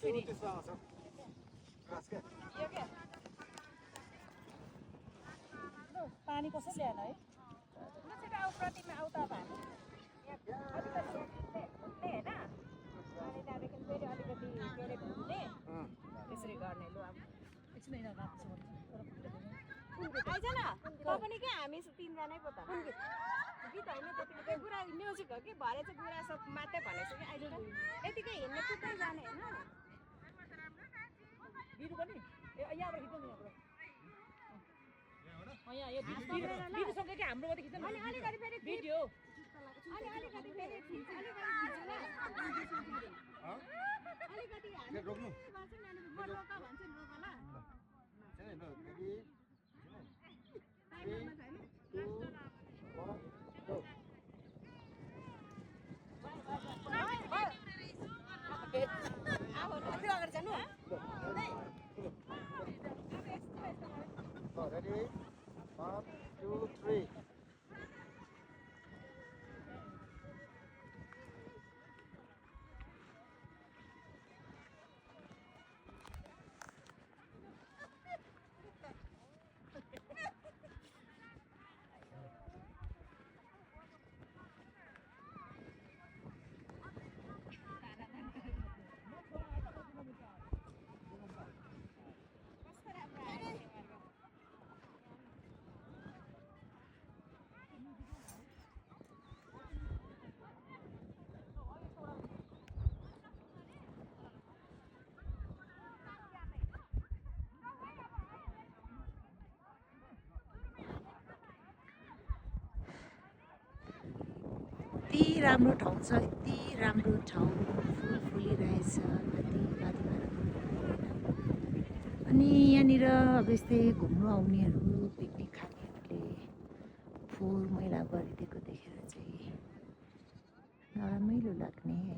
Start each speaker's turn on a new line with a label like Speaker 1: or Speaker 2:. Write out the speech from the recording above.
Speaker 1: फेरि पानी कसरी ल्याएन है आउ प्रतिमा आउ त हामी पानी त्यहाँदेखि फेरि अलिकति के अरे घुम्ने त्यसरी गर्ने लु अब एकछिन आइज न त पनि क्या हामी तिनजनै पो त गीत होइन त्यतिकै कुरा म्युजिक हो कि भरे चाहिँ कुरा सब मात्रै भनेको कि आइज यतिकै हिँड्ने कुद्दै जाने होइन बिरु पनि यहाँबाट खिच्नु बिरुसँगै कि हाम्रो मात्रै खिच्नु अलिकति फेरि भिडियो अलिकति फेरि अलिकति हामी रोक्नु म रोका भन्छु रोका ल
Speaker 2: Ready? 1, 2, 3.
Speaker 3: यति राम्रो ठाउँ छ यति राम्रो ठाउँ फुल फुलिरहेछ कति बारीबाट अनि यहाँनिर अब यस्तै घुम्नु आउनेहरू पिकनिक खानेहरूले फोहोर मैला गरिदिएको देखेर चाहिँ नरमाइलो लाग्ने है।